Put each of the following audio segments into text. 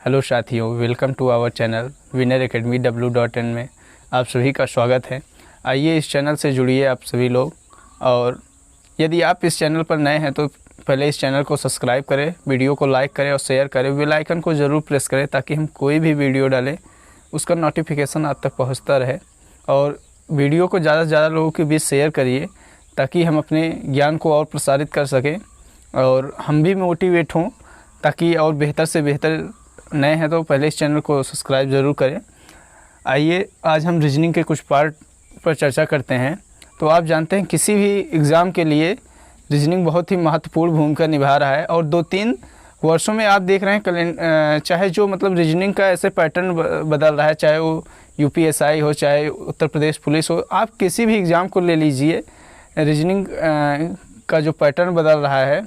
Hello साथियों, welcome to our channel winner academy w.in में आप सभी का स्वागत है। आइए इस चैनल से जुड़िए आप सभी लोग, और यदि आप इस चैनल पर नए हैं तो पहले इस चैनल को सब्सक्राइब करें, वीडियो को लाइक करें और शेयर करें, बेल आइकन को ज़रूर प्रेस करें ताकि हम कोई भी वीडियो डालें उसका नोटिफिकेशन आप तक पहुँचता रहे। और वीडियो को ज़्यादा से ज़्यादा लोगों के बीच शेयर करिए ताकि हम अपने ज्ञान को और प्रसारित कर सकें और हम भी मोटिवेट हों, ताकि और बेहतर से बेहतर। नए हैं तो पहले इस चैनल को सब्सक्राइब ज़रूर करें। आइए आज हम रीजनिंग के कुछ पार्ट पर चर्चा करते हैं। तो आप जानते हैं किसी भी एग्ज़ाम के लिए रीजनिंग बहुत ही महत्वपूर्ण भूमिका निभा रहा है, और 2-3 वर्षों में आप देख रहे हैं चाहे जो रीजनिंग का ऐसे पैटर्न बदल रहा है, चाहे वो UPSI हो, चाहे उत्तर प्रदेश पुलिस हो, आप किसी भी एग्ज़ाम को ले लीजिए, रीजनिंग का जो पैटर्न बदल रहा है।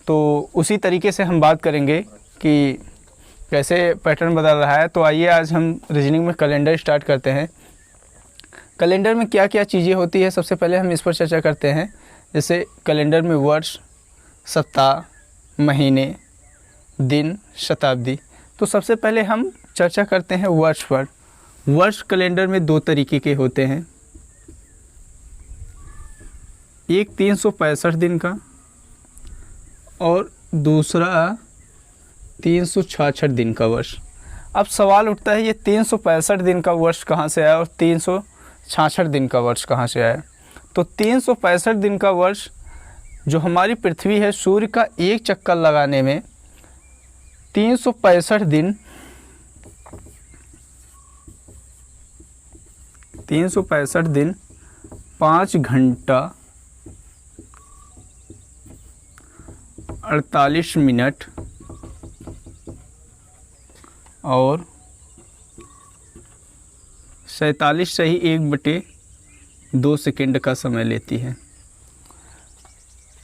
तो उसी तरीके से हम बात करेंगे कि कैसे पैटर्न बदल रहा है। तो आइए आज हम रीजनिंग में कैलेंडर स्टार्ट करते हैं। कैलेंडर में क्या क्या चीज़ें होती है, सबसे पहले हम इस पर चर्चा करते हैं। जैसे कैलेंडर में वर्ष, सप्ताह, महीने, दिन, शताब्दी। तो सबसे पहले हम चर्चा करते हैं वर्ष पर। वर्ष कैलेंडर में 2 तरीके के होते हैं, एक 365 दिन का और दूसरा 366 दिन का वर्ष। अब सवाल उठता है, ये 365 दिन का वर्ष कहाँ से आया और 366 दिन का वर्ष कहाँ से आया। तो 365 दिन का वर्ष जो हमारी पृथ्वी है, सूर्य का एक चक्कर लगाने में 365 दिन 5 घंटा 48 मिनट और 47 सही 1/2 सेकंड का समय लेती है।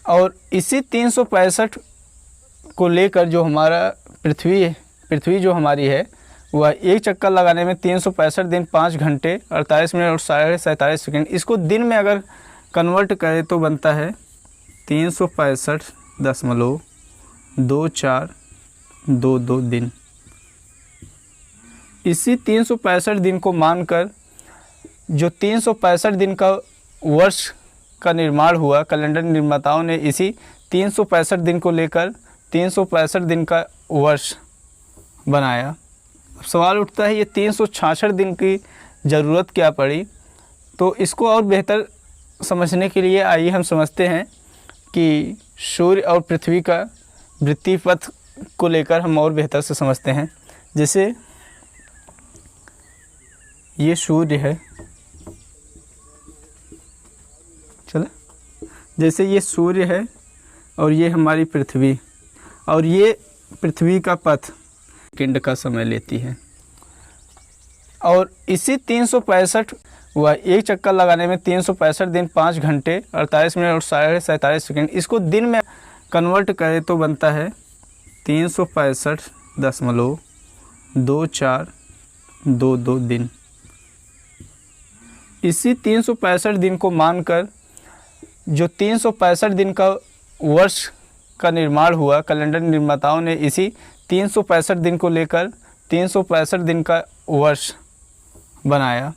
और इसी 365 को लेकर जो हमारा पृथ्वी जो हमारी है, वह एक चक्कर लगाने में 365 दिन 5 घंटे 48 मिनट और 47 सेकंड। इसको दिन में अगर कन्वर्ट करें तो बनता है 365.2422 दिन। इसी 365 दिन को मानकर जो 365 दिन का वर्ष का निर्माण हुआ, कैलेंडर निर्माताओं ने इसी 365 दिन को लेकर 365 दिन का वर्ष बनाया। अब सवाल उठता है, ये 366 दिन की ज़रूरत क्या पड़ी। तो इसको और बेहतर समझने के लिए आइए हम समझते हैं कि सूर्य और पृथ्वी का वृत्तीय पथ को लेकर हम और बेहतर से समझते हैं। जैसे ये सूर्य है, चलो, जैसे ये सूर्य है और ये हमारी पृथ्वी, और ये पृथ्वी का पथ सेकंड का समय लेती है। और इसी 365 वह एक चक्कर लगाने में 365 दिन 5 घंटे 48 मिनट और 47 सेकंड। इसको दिन में कन्वर्ट करें तो बनता है 365.2422 दिन। इसी 365 दिन को मानकर जो 365 दिन का वर्ष का निर्माण हुआ, कैलेंडर निर्माताओं ने इसी 365 दिन को लेकर 365 दिन का वर्ष बनाया।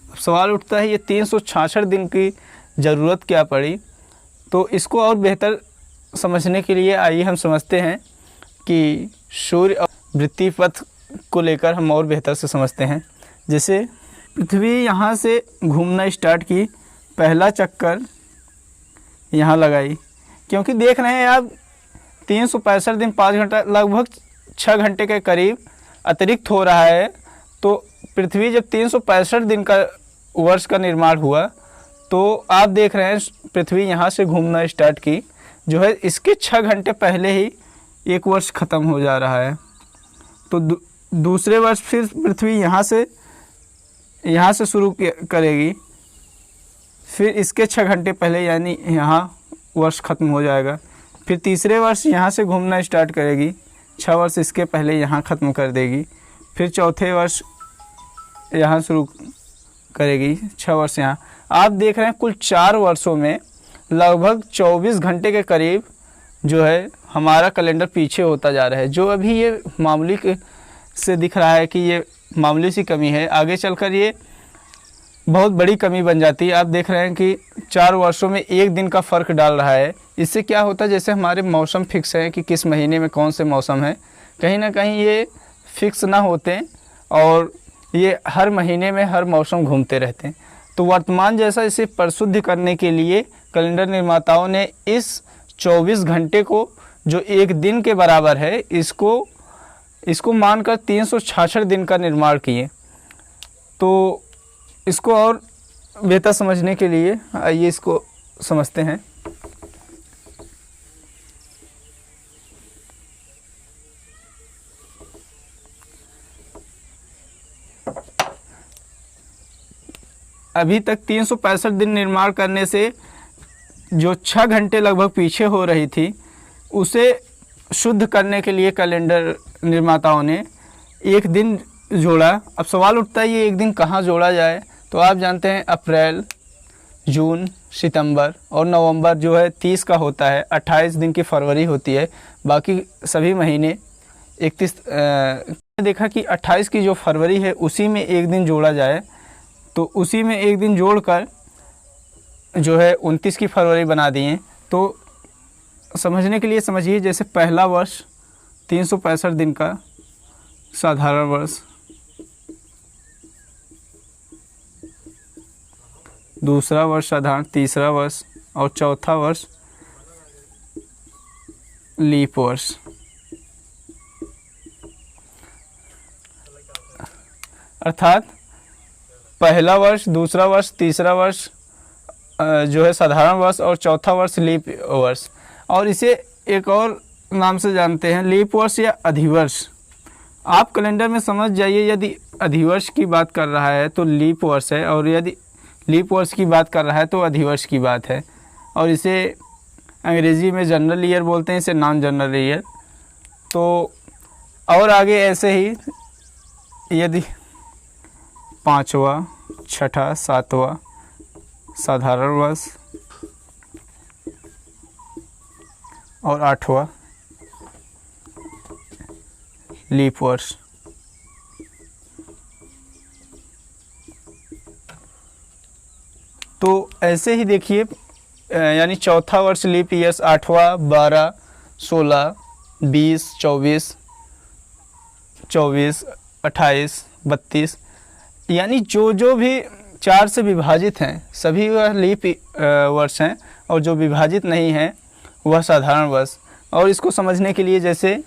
अब सवाल उठता है, ये 366 दिन की ज़रूरत क्या पड़ी। तो इसको और बेहतर समझने के लिए आइए हम समझते हैं कि सूर्य और वृत्तीय पथ को लेकर हम और बेहतर से समझते हैं। जैसे पृथ्वी यहाँ से घूमना स्टार्ट की, पहला चक्कर यहाँ लगाई, क्योंकि देख रहे हैं आप 365 दिन 5 घंटा लगभग 6 घंटे के करीब अतिरिक्त हो रहा है। तो पृथ्वी जब 365 दिन का वर्ष का निर्माण हुआ, तो आप देख रहे हैं पृथ्वी यहाँ से घूमना स्टार्ट की, जो है इसके 6 घंटे पहले ही एक वर्ष ख़त्म हो जा रहा है। तो दूसरे वर्ष फिर पृथ्वी यहाँ से शुरू करेगी, फिर इसके 6 घंटे पहले यानी यहाँ वर्ष ख़त्म हो जाएगा। फिर तीसरे वर्ष यहाँ से घूमना स्टार्ट करेगी, 6 वर्ष इसके पहले यहाँ ख़त्म कर देगी। फिर चौथे वर्ष यहाँ शुरू करेगी, 6 वर्ष यहाँ। आप देख रहे हैं कुल 4 वर्षों में लगभग 24 घंटे के करीब जो है हमारा कैलेंडर पीछे होता जा रहा है। जो अभी ये मामूली से दिख रहा है कि ये मामूली सी कमी है, आगे चलकर ये बहुत बड़ी कमी बन जाती है। आप देख रहे हैं कि 4 वर्षों में 1 दिन का फ़र्क डाल रहा है। इससे क्या होता है, जैसे हमारे मौसम फिक्स हैं कि किस महीने में कौन से मौसम है, कहीं ना कहीं ये फिक्स ना होते और ये हर महीने में हर मौसम घूमते रहते हैं। तो वर्तमान जैसा इसे परिशुद्ध करने के लिए कैलेंडर निर्माताओं ने इस 24 घंटे को, जो 1 दिन के बराबर है, इसको मानकर 366 दिन का निर्माण किए। तो इसको और बेहतर समझने के लिए आइए इसको समझते हैं। अभी तक 365 दिन निर्माण करने से जो 6 घंटे लगभग पीछे हो रही थी, उसे शुद्ध करने के लिए कैलेंडर निर्माताओं ने 1 दिन जोड़ा। अब सवाल उठता है, ये 1 दिन कहाँ जोड़ा जाए? तो आप जानते हैं अप्रैल, जून, सितंबर और नवंबर जो है 30 का होता है, 28 दिन की फरवरी होती है, बाकी सभी महीने 31। देखा कि 28 की जो फरवरी है उसी में 1 दिन जोड़ा जाए, तो उसी में 1 दिन जोड़कर जो है 29 की फरवरी बना दिए। तो समझने के लिए समझिए, जैसे पहला वर्ष 365 दिन का साधारण वर्ष, दूसरा वर्ष साधारण, तीसरा वर्ष और चौथा वर्ष लीप वर्ष। अर्थात पहला वर्ष, दूसरा वर्ष, तीसरा वर्ष जो है साधारण वर्ष और चौथा वर्ष लीप वर्ष। और इसे एक और नाम से जानते हैं, लीप वर्ष या अधिवर्ष। आप कैलेंडर में समझ जाइए, यदि अधिवर्ष की बात कर रहा है तो लीप वर्ष है, और यदि लीप वर्ष की बात कर रहा है तो अधिवर्ष की बात है। और इसे अंग्रेज़ी में जनरल ईयर बोलते हैं, इसे नॉन जनरल ईयर। तो और आगे ऐसे ही यदि 5वां, 6ठा, 7वां साधारण वर्ष और 8वां लीप वर्ष। तो ऐसे ही देखिए, यानी चौथा वर्ष लीप ईयर्स 8वां, 12, 16, 20, 24, 28, 32, यानी जो भी 4 से विभाजित हैं सभी वह लीप वर्ष हैं, और जो विभाजित नहीं हैं वह साधारण वर्ष। और इसको समझने के लिए जैसे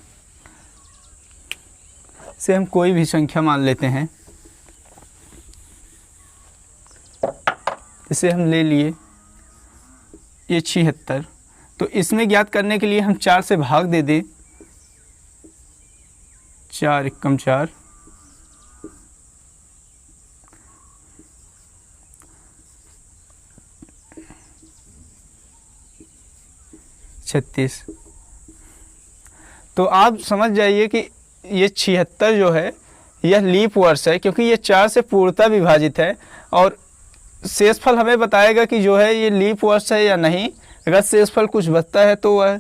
से हम कोई भी संख्या मान लेते हैं, इसे हम ले लिए ये 76, तो इसमें ज्ञात करने के लिए हम 4 से भाग दे दें। 4 एकम 4, 36। तो आप समझ जाइए कि ये 76 जो है यह लीप वर्ष है, क्योंकि ये 4 से पूर्णतः विभाजित है। और शेषफल हमें बताएगा कि जो है ये लीप वर्ष है या नहीं। अगर शेषफल कुछ बचता है तो वह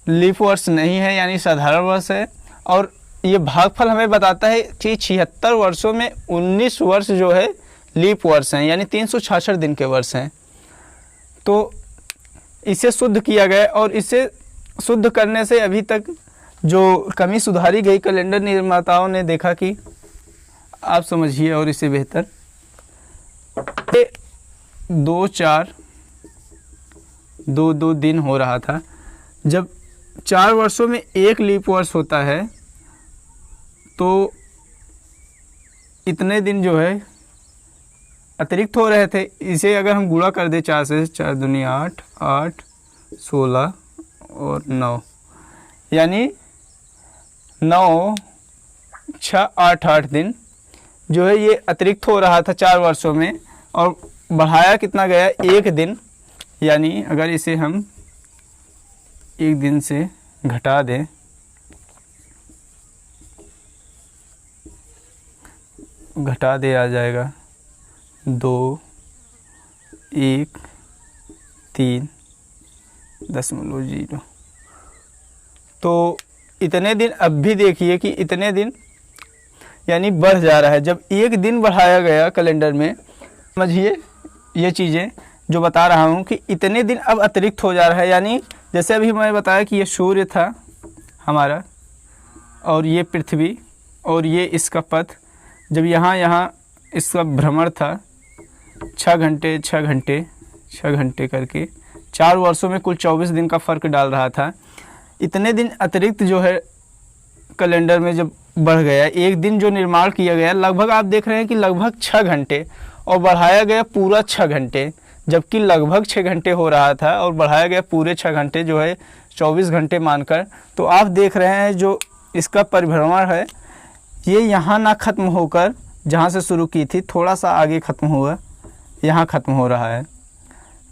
लीप वर्ष नहीं है, यानी साधारण वर्ष है। और ये भागफल हमें बताता है कि 76 वर्षों में 19 वर्ष जो है लीप वर्ष हैं, यानी 366 दिन के वर्ष हैं। तो इसे शुद्ध किया गया, और इसे शुद्ध करने से अभी तक जो कमी सुधारी गई, कैलेंडर निर्माताओं ने देखा कि आप समझिए और इसे बेहतर 2 दिन हो रहा था। जब 4 वर्षों में 1 लीप वर्ष होता है तो इतने दिन जो है अतिरिक्त हो रहे थे। इसे अगर हम गुणा कर दें 4 से, 4 दूनी 8, 8, 16 और 9, यानी 9, 6, 8 दिन जो है ये अतिरिक्त हो रहा था 4 वर्षों में। और बढ़ाया कितना गया? 1 दिन। यानी अगर इसे हम 1 दिन से घटा दें, आ जाएगा 2, 1, 3.0। तो इतने दिन अब भी देखिए कि इतने दिन यानी बढ़ जा रहा है। जब एक दिन बढ़ाया गया कैलेंडर में, समझिए ये चीज़ें जो बता रहा हूँ कि इतने दिन अब अतिरिक्त हो जा रहा है। यानी जैसे अभी मैं बताया कि ये सूर्य था हमारा और ये पृथ्वी और ये इसका पथ, जब यहाँ इसका भ्रमण था 6 घंटे 6 घंटे 6 घंटे करके 4 वर्षों में कुल 24 दिन का फ़र्क डाल रहा था। इतने दिन अतिरिक्त जो है कैलेंडर में जब बढ़ गया, एक दिन जो निर्माण किया गया लगभग आप देख रहे हैं कि लगभग 6 घंटे और बढ़ाया गया पूरा 6 घंटे, जबकि लगभग 6 घंटे हो रहा था और बढ़ाया गया पूरे 6 घंटे जो है 24 घंटे मानकर। तो आप देख रहे हैं जो इसका परिभ्रमण है ये यहाँ ना ख़त्म होकर जहाँ से शुरू की थी थोड़ा सा आगे ख़त्म हुआ, यहाँ ख़त्म हो रहा है।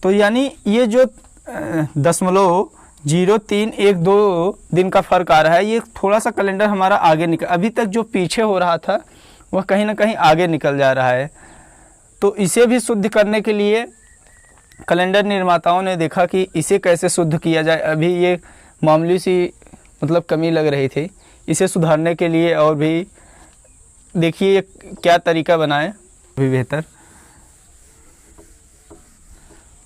तो यानी ये जो 0.0312 दिन का फ़र्क आ रहा है, ये थोड़ा सा कैलेंडर हमारा आगे निकल, अभी तक जो पीछे हो रहा था वह कहीं ना कहीं आगे निकल जा रहा है। तो इसे भी शुद्ध करने के लिए कैलेंडर निर्माताओं ने देखा कि इसे कैसे शुद्ध किया जाए। अभी ये मामूली सी मतलब कमी लग रही थी, इसे सुधारने के लिए और भी देखिए क्या तरीका बनाएं भी बेहतर।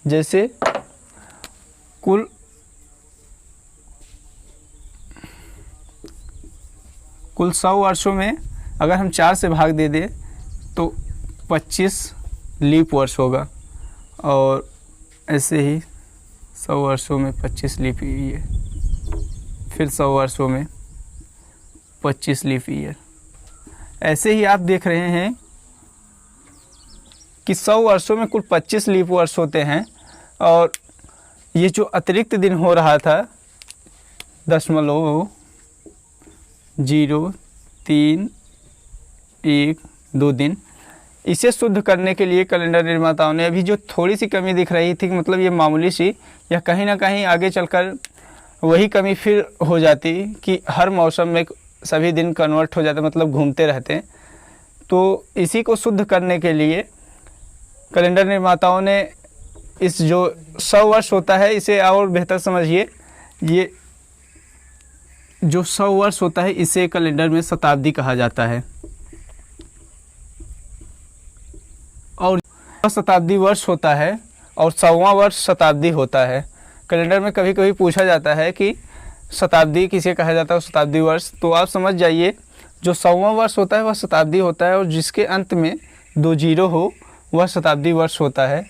जैसे कुल कुल 100 वर्षों में अगर हम 4 से भाग दे दें तो 25 लीप वर्ष होगा, और ऐसे ही 100 वर्षों में 25 लीप ईयर, फिर 100 वर्षों में 25 लीप ईयर। ऐसे ही आप देख रहे हैं कि 100 वर्षों में कुल 25 लीप वर्ष होते हैं, और ये जो अतिरिक्त दिन हो रहा था 0.0312 दिन, इसे शुद्ध करने के लिए कैलेंडर निर्माताओं ने अभी जो थोड़ी सी कमी दिख रही थी, मतलब ये मामूली सी, या कहीं ना कहीं आगे चलकर वही कमी फिर हो जाती कि हर मौसम में सभी दिन कन्वर्ट हो जाते, मतलब घूमते रहते। तो इसी को शुद्ध करने के लिए कैलेंडर निर्माताओं ने इस जो 100 वर्ष होता है इसे और बेहतर समझिए, ये जो 100 वर्ष होता है इसे कैलेंडर में शताब्दी कहा जाता है, और शताब्दी वर्ष होता है और 100वां वर्ष शताब्दी होता है। कैलेंडर में कभी कभी पूछा जाता है कि शताब्दी किसे कहा जाता है, शताब्दी वर्ष, तो आप समझ जाइए जो 100वां वर्ष होता है वह शताब्दी होता है, और जिसके अंत में 2 जीरो हो वह शताब्दी वर्ष होता है।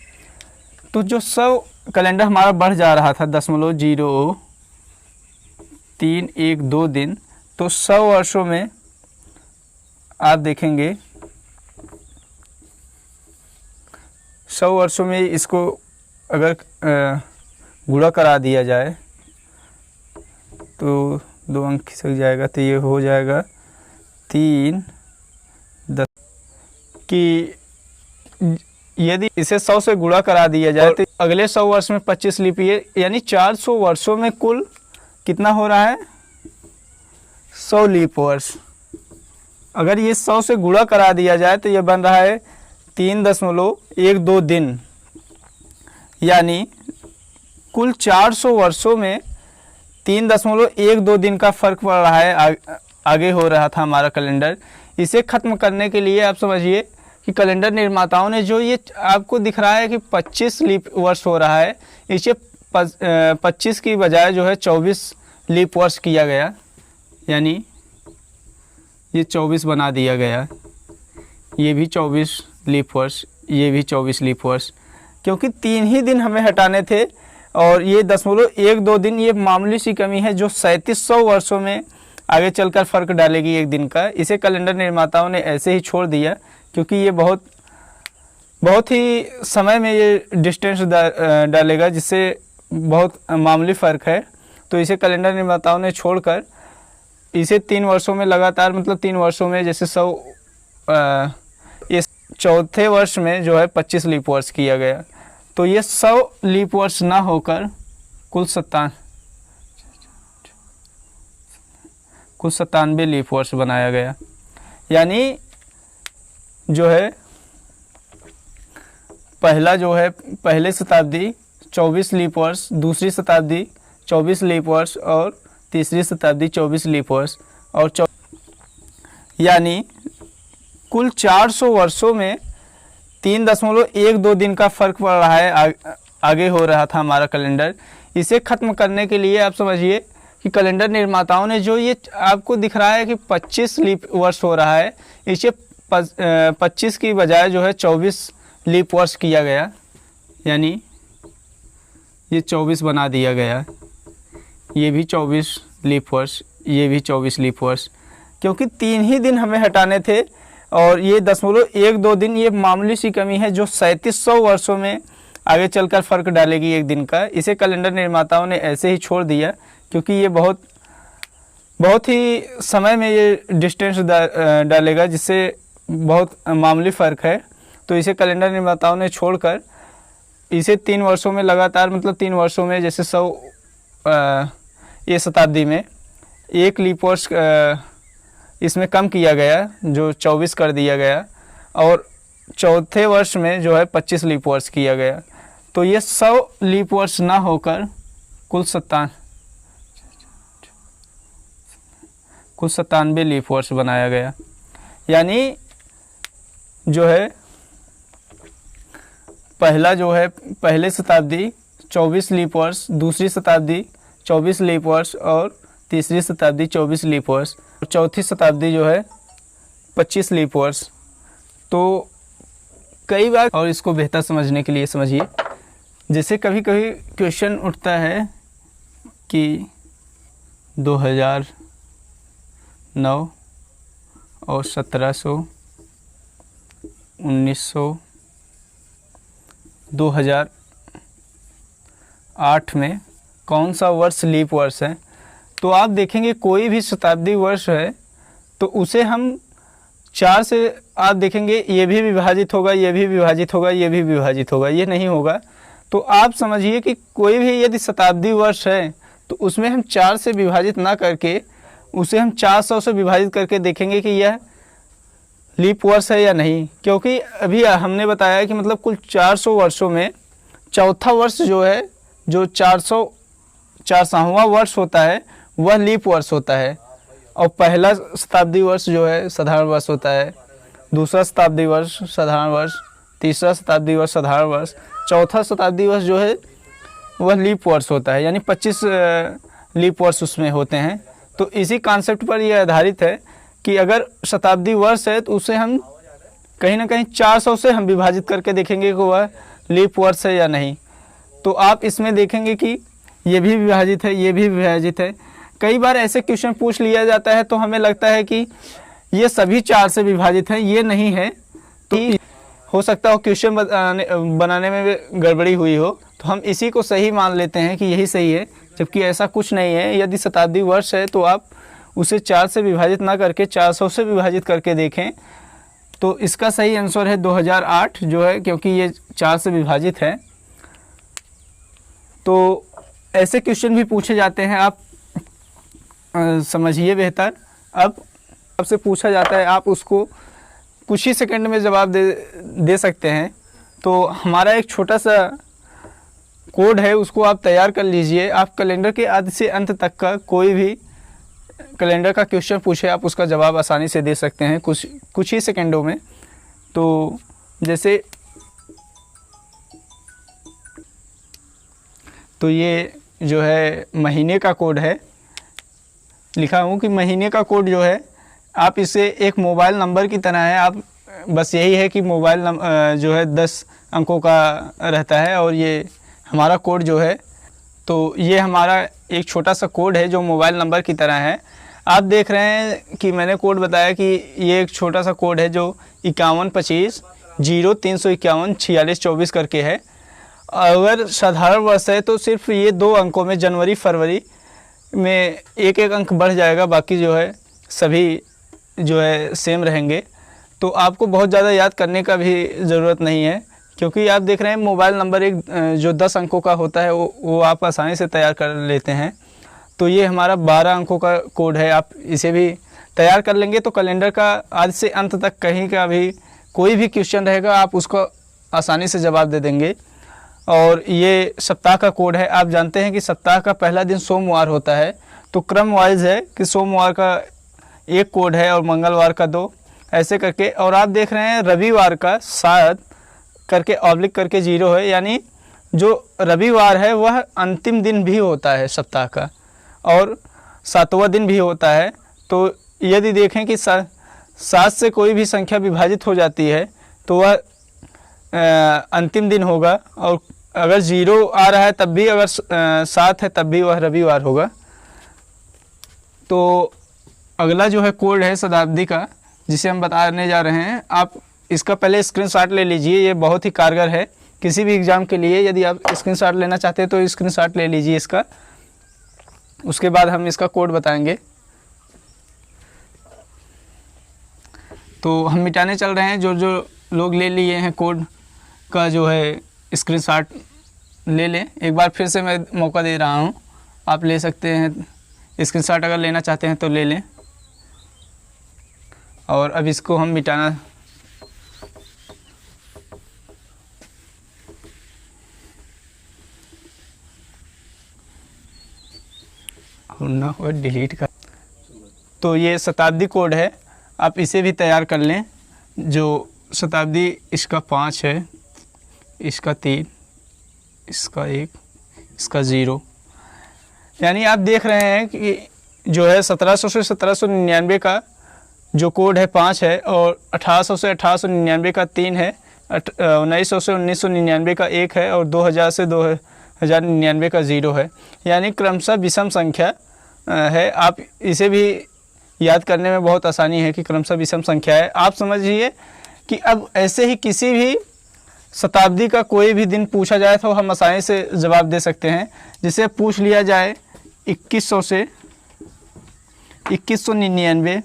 तो जो 100 कैलेंडर हमारा बढ़ जा रहा था 0.0312 दिन, तो 100 वर्षों में आप देखेंगे 100 वर्षों में इसको अगर गुणा करा दिया जाए तो 2 अंक खिसक जाएगा, तो ये हो जाएगा 3 10 कि यदि इसे 100 से गुणा करा दिया जाए तो अगले 100 वर्ष में 25 लीप ईयर, यानी 400 वर्षों में कुल कितना हो रहा है 100 लीप वर्ष। अगर ये 100 से गुणा करा दिया जाए तो ये बन रहा है 3.12 दिन, यानी कुल 400 वर्षों में 3.12 दिन का फ़र्क पड़ रहा है, आगे हो रहा था हमारा कैलेंडर। इसे ख़त्म करने के लिए आप समझिए कि कैलेंडर निर्माताओं ने जो ये आपको दिख रहा है कि 25 लीप वर्ष हो रहा है, इसे 25 की बजाय जो है 24 लीप वर्ष किया गया, यानी ये 24 बना दिया गया, ये भी 24 लीप वर्ष, ये भी 24 लीप वर्ष, क्योंकि 3 ही दिन हमें हटाने थे, और ये 0.12 दिन ये मामूली सी कमी है जो 3700 वर्षों में आगे चलकर फ़र्क डालेगी एक दिन का। इसे कैलेंडर निर्माताओं ने ऐसे ही छोड़ दिया क्योंकि ये बहुत ही समय में ये डिस्टेंस डालेगा, जिससे बहुत मामूली फ़र्क है। तो इसे कैलेंडर निर्माताओं ने छोड़कर इसे 3 वर्षों में लगातार, मतलब 3 वर्षों में जैसे 100 ये चौथे वर्ष में जो है 25 लीप वर्ष किया गया। तो ये 100 लीप वर्ष ना होकर कुल 97 लीप वर्ष बनाया गया, यानी जो है पहले शताब्दी 24 लीप वर्ष, दूसरी शताब्दी 24 लीप वर्ष और तीसरी शताब्दी 24 लीप वर्ष, और यानी कुल 400 वर्षों में 3.12 दिन का फ़र्क पड़ रहा है। आगे हो रहा था हमारा कैलेंडर। इसे ख़त्म करने के लिए आप समझिए कि कैलेंडर निर्माताओं ने जो ये आपको दिख रहा है कि 25 लीप वर्ष हो रहा है, इसे 25 की बजाय जो है 24 लीप वर्ष किया गया, यानी ये 24 बना दिया गया। ये भी 24 लीप वर्ष, ये भी 24 लीप वर्ष, क्योंकि 3 ही दिन हमें हटाने थे और ये 0.12 दिन ये मामूली सी कमी है जो 3700 वर्षों में आगे चलकर फ़र्क डालेगी एक दिन का। इसे कैलेंडर निर्माताओं ने ऐसे ही छोड़ दिया क्योंकि ये बहुत ही समय में ये डिस्टेंस डालेगा, जिससे बहुत मामूली फ़र्क है। तो इसे कैलेंडर निर्माताओं ने छोड़कर इसे 3 वर्षों में लगातार, मतलब 3 वर्षों में, जैसे 100 ये शताब्दी में 1 लीप वर्ष इसमें कम किया गया, जो 24 कर दिया गया, और चौथे वर्ष में जो है 25 लीप वर्ष किया गया। तो ये 100 लीप वर्ष ना होकर कुल 97 लीप वर्ष बनाया गया। यानी जो है पहले शताब्दी 24 लीप वर्ष, दूसरी शताब्दी 24 लीप वर्ष और तीसरी शताब्दी 24 लीप वर्ष, और चौथी शताब्दी जो है 25 लीप वर्ष। तो कई बार, और इसको बेहतर समझने के लिए समझिए, जैसे कभी कभी क्वेश्चन उठता है कि 2009 और 1700, 1900, 2008 में कौन सा वर्ष लीप वर्ष है। तो आप देखेंगे कोई भी शताब्दी वर्ष है तो उसे हम 4 से, आप देखेंगे ये भी विभाजित होगा, ये भी विभाजित होगा, ये भी विभाजित होगा, ये नहीं होगा। तो आप समझिए कि कोई भी यदि शताब्दी वर्ष है तो उसमें हम 4 से विभाजित ना करके उसे हम 400 से विभाजित करके देखेंगे कि यह लीप वर्ष है या नहीं। क्योंकि अभी हमने बताया कि मतलब कुल 400 वर्षों में चौथा वर्ष जो है, जो 400वां वर्ष होता है, वह लीप वर्ष होता है। और पहला शताब्दी वर्ष जो है साधारण वर्ष होता है, दूसरा शताब्दी वर्ष साधारण वर्ष, तीसरा शताब्दी वर्ष साधारण वर्ष, चौथा शताब्दी वर्ष जो है वह लीप वर्ष होता है, यानी 25 लीप वर्ष उसमें होते हैं। तो इसी कॉन्सेप्ट पर यह आधारित है कि अगर शताब्दी वर्ष है तो उसे हम कहीं ना कहीं 400 से हम विभाजित करके देखेंगे कि वह लीप वर्ष है या नहीं। तो आप इसमें देखेंगे कि ये भी विभाजित है, ये भी विभाजित है। कई बार ऐसे क्वेश्चन पूछ लिया जाता है तो हमें लगता है कि ये सभी 4 से विभाजित हैं, ये नहीं है। तो हो सकता हो क्वेश्चन बनाने में गड़बड़ी हुई हो, तो हम इसी को सही मान लेते हैं कि यही सही है, जबकि ऐसा कुछ नहीं है। यदि शताब्दी वर्ष है तो आप उसे 4 से विभाजित ना करके 400 से विभाजित करके देखें। तो इसका सही आंसर है 2008 जो है, क्योंकि ये 4 से विभाजित है। तो ऐसे क्वेश्चन भी पूछे जाते हैं, आप समझिए बेहतर। अब आपसे पूछा जाता है, आप उसको कुछ ही सेकंड में जवाब दे सकते हैं। तो हमारा एक छोटा सा कोड है, उसको आप तैयार कर लीजिए। आप कैलेंडर के आदि से अंत तक का कोई भी कैलेंडर का क्वेश्चन पूछे, आप उसका जवाब आसानी से दे सकते हैं कुछ ही सेकंडों में। तो जैसे तो ये जो है महीने का कोड है, लिखा हूँ कि महीने का कोड जो है आप इसे एक मोबाइल नंबर की तरह है। आप बस यही है कि मोबाइल जो है 10 अंकों का रहता है, और ये हमारा कोड जो है, तो ये हमारा एक छोटा सा कोड है जो मोबाइल नंबर की तरह है। आप देख रहे हैं कि मैंने कोड बताया कि ये एक छोटा सा कोड है जो 5125 0351 4624 करके है। अगर साधारण वर्ष है तो सिर्फ ये 2 अंकों में, जनवरी फरवरी में एक अंक बढ़ जाएगा, बाकी जो है सभी जो है सेम रहेंगे। तो आपको बहुत ज़्यादा याद करने का भी ज़रूरत नहीं है, क्योंकि आप देख रहे हैं मोबाइल नंबर एक जो 10 अंकों का होता है वो आप आसानी से तैयार कर लेते हैं। तो ये हमारा 12 अंकों का कोड है, आप इसे भी तैयार कर लेंगे तो कैलेंडर का आज से अंत तक कहीं का भी कोई भी क्वेश्चन रहेगा आप उसको आसानी से जवाब दे देंगे। और ये सप्ताह का कोड है। आप जानते हैं कि सप्ताह का पहला दिन सोमवार होता है, तो क्रम वाइज है कि सोमवार का 1 कोड है और मंगलवार का 2, ऐसे करके। और आप देख रहे हैं रविवार का 7 करके ऑब्लिक करके 0 है, यानी जो रविवार है वह अंतिम दिन भी होता है सप्ताह का और 7वां दिन भी होता है। तो यदि देखें कि 7 से कोई भी संख्या विभाजित हो जाती है तो वह अंतिम दिन होगा, और अगर 0 आ रहा है तब भी, अगर 7 है तब भी वह रविवार होगा। तो अगला जो है कोड है शताब्दी का, जिसे हम बताने जा रहे हैं। आप इसका पहले स्क्रीनशॉट ले लीजिए, ये बहुत ही कारगर है किसी भी एग्ज़ाम के लिए। यदि आप स्क्रीनशॉट लेना चाहते हैं तो स्क्रीनशॉट ले लीजिए इसका, उसके बाद हम इसका कोड बताएंगे। तो हम मिटाने चल रहे हैं। जो जो लोग ले लिए हैं कोड का जो है स्क्रीनशॉट ले लें। एक बार फिर से मैं मौका दे रहा हूं, आप ले सकते हैं स्क्रीनशॉट, अगर लेना चाहते हैं तो ले लें। और अब इसको हम मिटाना ना हो डिलीट कर। तो ये शताब्दी कोड है, आप इसे भी तैयार कर लें। जो शताब्दी, इसका 5 है, इसका 3, इसका 1, इसका 0। यानी आप देख रहे हैं कि जो है 1700 से 1799 का जो कोड है 5 है, और 1800 से 1899 का 3 है, 1900 से 1999 का 1 है, और 2000 से 2099 का 0 है। यानी क्रमशः विषम संख्या है। आप इसे भी याद करने में बहुत आसानी है कि क्रमशः विषम संख्या है। आप समझिए कि अब ऐसे ही किसी भी शताब्दी का कोई भी दिन पूछा जाए तो हम आसानी से जवाब दे सकते हैं। जिसे पूछ लिया जाए 2100 से 2199,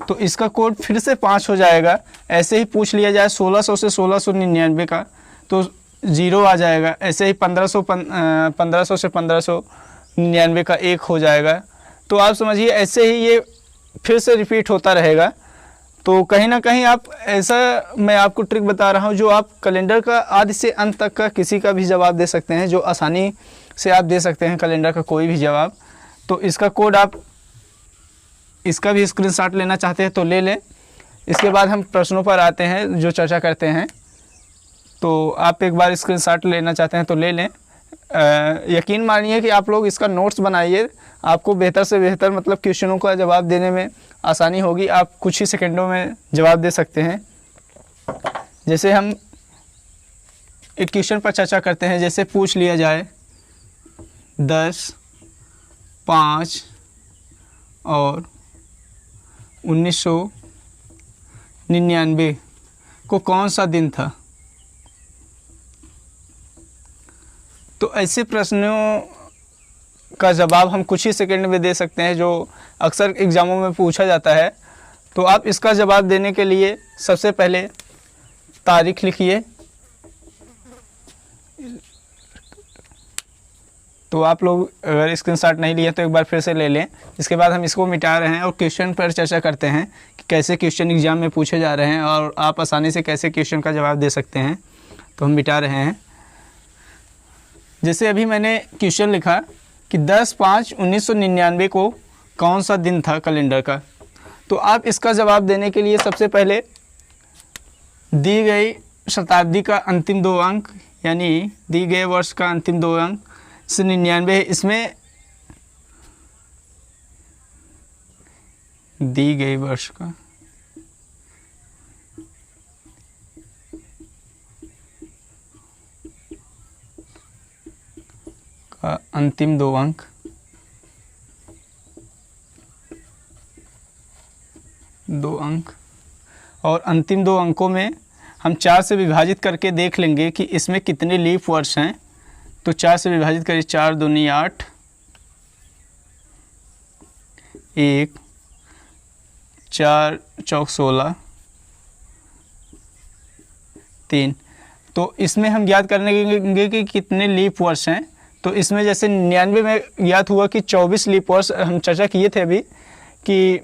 तो इसका कोड फिर से 5 हो जाएगा। ऐसे ही पूछ लिया जाए 1600 से 1699 का, तो 0 आ जाएगा। ऐसे ही 1500 से 1599 का 1 हो जाएगा। तो आप समझिए ऐसे ही ये फिर से रिपीट होता रहेगा। तो कहीं ना कहीं आप ऐसा, मैं आपको ट्रिक बता रहा हूँ जो आप कैलेंडर का आदि से अंत तक का किसी का भी जवाब दे सकते हैं, जो आसानी से आप दे सकते हैं कैलेंडर का कोई भी जवाब। तो इसका कोड आप इसका भी स्क्रीनशॉट लेना चाहते हैं तो ले लें। इसके बाद हम प्रश्नों पर आते हैं जो चर्चा करते हैं। तो आप एक बार स्क्रीनशॉट लेना चाहते हैं तो ले लें। यकीन मानिए कि आप लोग इसका नोट्स बनाइए, आपको बेहतर से बेहतर मतलब क्वेश्चनों का जवाब देने में आसानी होगी। आप कुछ ही सेकंडों में जवाब दे सकते हैं। जैसे हम एक क्वेश्चन पर चर्चा करते हैं, जैसे पूछ लिया जाए 10, 5 और 1999 को कौन सा दिन था। तो ऐसे प्रश्नों का जवाब हम कुछ ही सेकंड में दे सकते हैं, जो अक्सर एग्ज़ामों में पूछा जाता है। तो आप इसका जवाब देने के लिए सबसे पहले तारीख लिखिए। तो आप लोग अगर स्क्रीनशॉट नहीं लिए तो एक बार फिर से ले लें। इसके बाद हम इसको मिटा रहे हैं और क्वेश्चन पर चर्चा करते हैं कि कैसे क्वेश्चन एग्ज़ाम में पूछे जा रहे हैं और आप आसानी से कैसे क्वेश्चन का जवाब दे सकते हैं। तो हम मिटा रहे हैं। जैसे अभी मैंने क्वेश्चन लिखा कि 10/5/1999 को कौन सा दिन था कैलेंडर का। तो आप इसका जवाब देने के लिए सबसे पहले दी गई शताब्दी का अंतिम 2 अंक, यानी दी गए वर्ष का अंतिम 2 अंक से 99 है। इसमें दी गई वर्ष का अंतिम 2 अंक और अंतिम 2 अंकों में हम 4 से विभाजित करके देख लेंगे कि इसमें कितने लीप वर्ष हैं। तो 4 से विभाजित करिए, 4 दूनी 8, 1, 4 चौक 16, 3। तो इसमें हम ज्ञात करेंगे कि कितने लीप वर्ष हैं। तो इसमें जैसे 99 में ज्ञात हुआ कि 24 लीप वर्ष, हम चर्चा किए थे अभी कि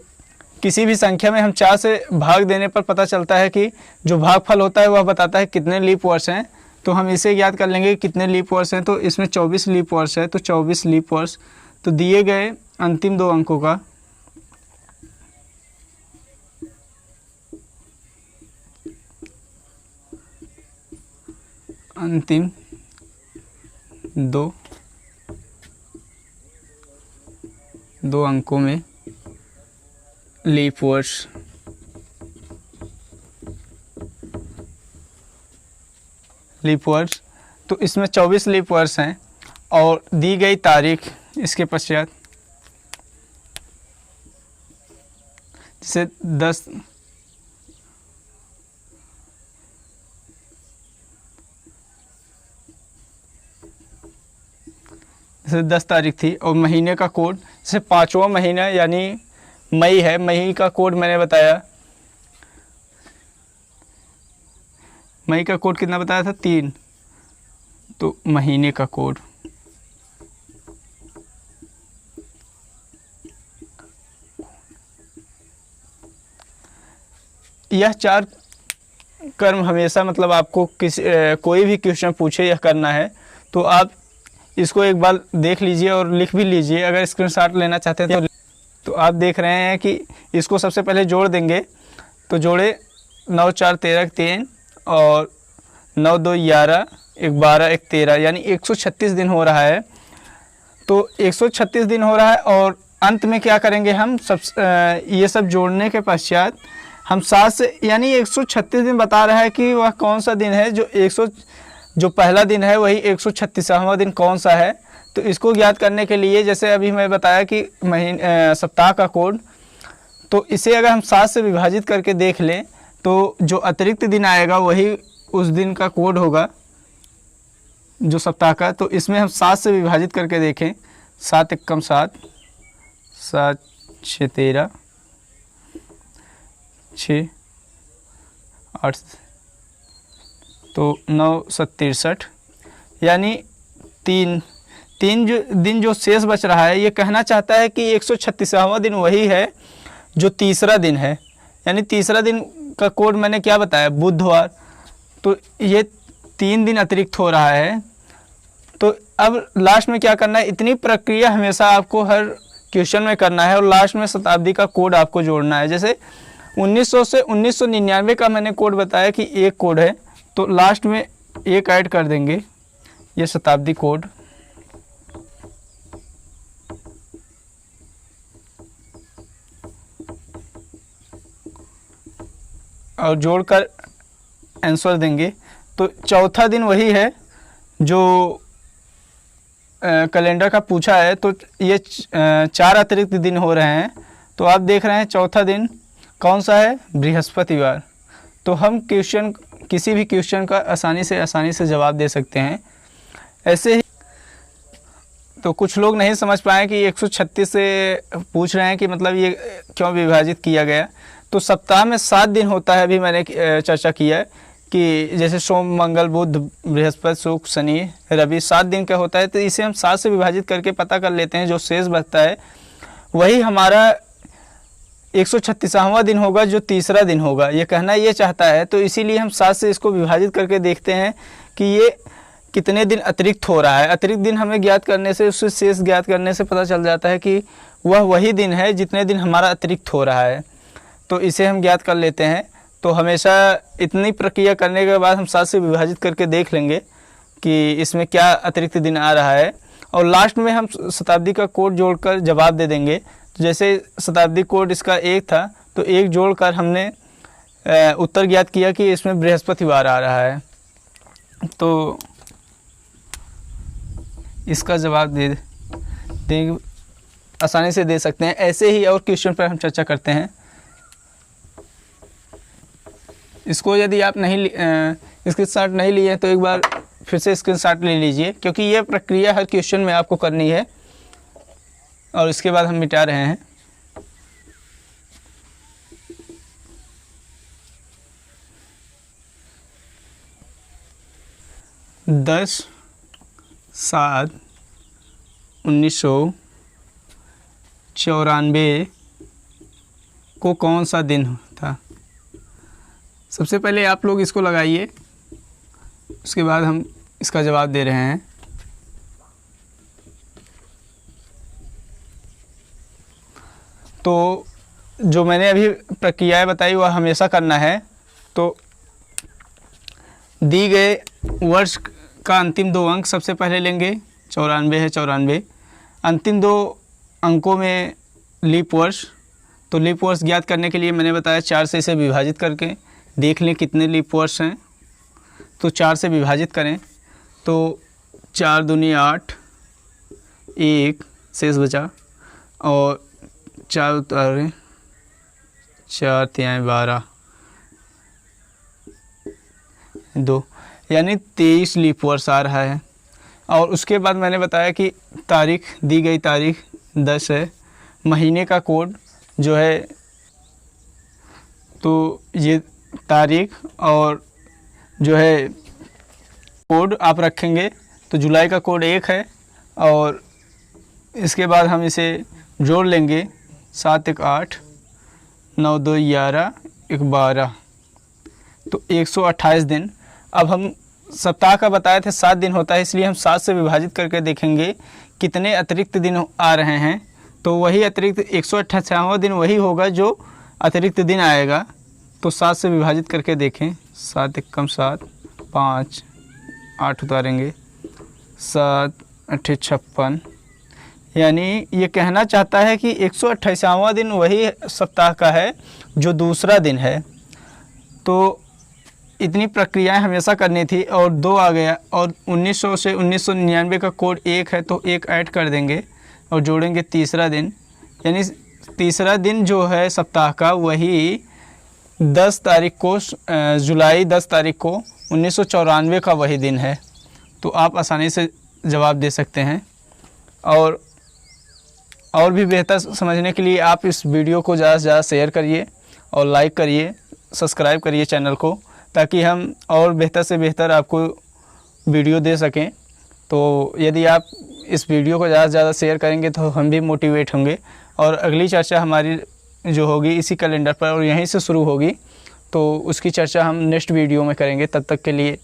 किसी भी संख्या में हम 4 से भाग देने पर पता चलता है कि जो भागफल होता है वह बताता है कितने लीप वर्ष हैं। तो हम इसे याद कर लेंगे कितने लीप वर्ष हैं। तो इसमें 24 लीप वर्ष है, तो 24 लीप वर्ष। तो दिए गए अंतिम 2 अंकों का अंतिम दो अंकों में लीप वर्ष। तो इसमें 24 लीप वर्ष हैं और दी गई तारीख इसके पश्चात जैसे 10 तारीख थी और महीने का कोड जैसे 5वां महीना यानी मई है, मई का कोड मैंने बताया, मई का कोड कितना बताया था 3, तो महीने का कोड यह 4 कर्म हमेशा मतलब आपको कोई भी क्वेश्चन पूछे यह करना है तो आप इसको एक बार देख लीजिए और लिख भी लीजिए। अगर स्क्रीनशॉट लेना चाहते हैं तो आप देख रहे हैं कि इसको सबसे पहले जोड़ देंगे तो जोड़े 9 4 13 3 और 9 2 11 1 12 1 13 यानी 136 दिन हो रहा है। तो 136 दिन हो रहा है और अंत में क्या करेंगे हम ये सब जोड़ने के पश्चात हम 7 से यानी 136 दिन बता रहा है कि वह कौन सा दिन है जो पहला दिन है वही 136वां दिन कौन सा है। तो इसको ज्ञात करने के लिए जैसे अभी मैं बताया कि सप्ताह का कोड, तो इसे अगर हम 7 से विभाजित करके देख लें तो जो अतिरिक्त दिन आएगा वही उस दिन का कोड होगा जो सप्ताह का। तो इसमें हम 7 से विभाजित करके देखें, 7 एकम 7, 7 6 13, 6 8 तो 9 7 63 यानी 3 दिन जो शेष बच रहा है ये कहना चाहता है कि 136वां दिन वही है जो तीसरा दिन है। यानी तीसरा दिन का कोड मैंने क्या बताया बुधवार, तो ये 3 दिन अतिरिक्त हो रहा है। तो अब लास्ट में क्या करना है, इतनी प्रक्रिया हमेशा आपको हर क्वेश्चन में करना है और लास्ट में शताब्दी का कोड आपको जोड़ना है। जैसे 1900 से 1999 का मैंने कोड बताया कि एक कोड है तो लास्ट में एक ऐड कर देंगे ये शताब्दी कोड। और जोड़कर आंसर देंगे। तो चौथा दिन वही है जो कैलेंडर का पूछा है, तो ये 4 अतिरिक्त दिन हो रहे हैं। तो आप देख रहे हैं चौथा दिन कौन सा है, बृहस्पतिवार। तो हम किसी भी क्वेश्चन का आसानी से जवाब दे सकते हैं। ऐसे ही तो कुछ लोग नहीं समझ पाए कि 136 से पूछ रहे हैं कि मतलब ये क्यों विभाजित किया गया। तो सप्ताह में 7 दिन होता है, अभी मैंने चर्चा किया है कि जैसे सोम मंगल बुध बृहस्पति शुक्र शनि रवि 7 दिन का होता है। तो इसे हम 7 से विभाजित करके पता कर लेते हैं, जो शेष बचता है वही हमारा 136वां दिन होगा जो तीसरा दिन होगा, ये कहना ये चाहता है। तो इसीलिए हम 7 से इसको विभाजित करके देखते हैं कि ये कितने दिन अतिरिक्त हो रहा है। अतिरिक्त दिन हमें ज्ञात करने से, उससे शेष ज्ञात करने से पता चल जाता है कि वह वही दिन है जितने दिन हमारा अतिरिक्त हो रहा है। तो इसे हम ज्ञात कर लेते हैं। तो हमेशा इतनी प्रक्रिया करने के बाद हम 7 से विभाजित करके देख लेंगे कि इसमें क्या अतिरिक्त दिन आ रहा है और लास्ट में हम शताब्दी का कोड जोड़कर जवाब दे देंगे। तो जैसे शताब्दी कोड इसका 1 था तो 1 जोड़कर हमने उत्तर ज्ञात किया कि इसमें बृहस्पतिवार आ रहा है। तो इसका जवाब दे आसानी से दे सकते हैं। ऐसे ही और क्वेश्चन पर हम चर्चा करते हैं। इसको यदि आप स्क्रीनशॉट नहीं लिए तो एक बार फिर से स्क्रीनशॉट ले लीजिए, क्योंकि यह प्रक्रिया हर क्वेश्चन में आपको करनी है। और इसके बाद हम मिटा रहे हैं। दस 7 1994 को कौन सा दिन था। सबसे पहले आप लोग इसको लगाइए, उसके बाद हम इसका जवाब दे रहे हैं। तो जो मैंने अभी प्रक्रियाएं बताई वह हमेशा करना है। तो दी गए वर्ष का अंतिम 2 अंक सबसे पहले लेंगे, 94 है 94। अंतिम 2 अंकों में लीप वर्ष, तो लीप वर्ष ज्ञात करने के लिए मैंने बताया 4 से इसे विभाजित करके देख लें कितने लीप वर्ष हैं। तो 4 से विभाजित करें तो 4 दूनी 8, 1 शेष बचा, और 4 उतारें 4 तिहाई 12, 2, यानी 23 लीप वर्ष आ रहा है। और उसके बाद मैंने बताया कि तारीख दी गई तारीख 10 है, महीने का कोड जो है, तो ये तारीख और जो है कोड आप रखेंगे, तो जुलाई का कोड 1 है। और इसके बाद हम इसे जोड़ लेंगे, 7 1 8, 9 2 11, 1 12, तो 128 दिन। अब हम सप्ताह का बताए थे 7 दिन होता है, इसलिए हम 7 से विभाजित करके देखेंगे कितने अतिरिक्त दिन आ रहे हैं। तो वही अतिरिक्त 128वां दिन वही होगा जो अतिरिक्त दिन आएगा। तो 7 से विभाजित करके देखें, 7 1 कम 7, 5 8 उतारेंगे, 7 8 56, यानी ये कहना चाहता है कि 128वां दिन वही सप्ताह का है जो दूसरा दिन है। तो इतनी प्रक्रियाएं हमेशा करनी थी, और 2 आ गया, और 1900 से 1999 का कोड 1 है, तो 1 ऐड कर देंगे और जोड़ेंगे तीसरा दिन, यानी तीसरा दिन जो है सप्ताह का वही 10 तारीख को, जुलाई 10 तारीख को 1994 का वही दिन है। तो आप आसानी से जवाब दे सकते हैं। और भी बेहतर समझने के लिए आप इस वीडियो को ज़्यादा से ज़्यादा शेयर करिए और लाइक करिए, सब्सक्राइब करिए चैनल को, ताकि हम और बेहतर से बेहतर आपको वीडियो दे सकें। तो यदि आप इस वीडियो को ज़्यादा से ज़्यादा शेयर करेंगे तो हम भी मोटिवेट होंगे, और अगली चर्चा हमारी जो होगी इसी कैलेंडर पर और यहीं से शुरू होगी, तो उसकी चर्चा हम नेक्स्ट वीडियो में करेंगे। तब तक के लिए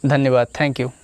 धन्यवाद, थैंक यू।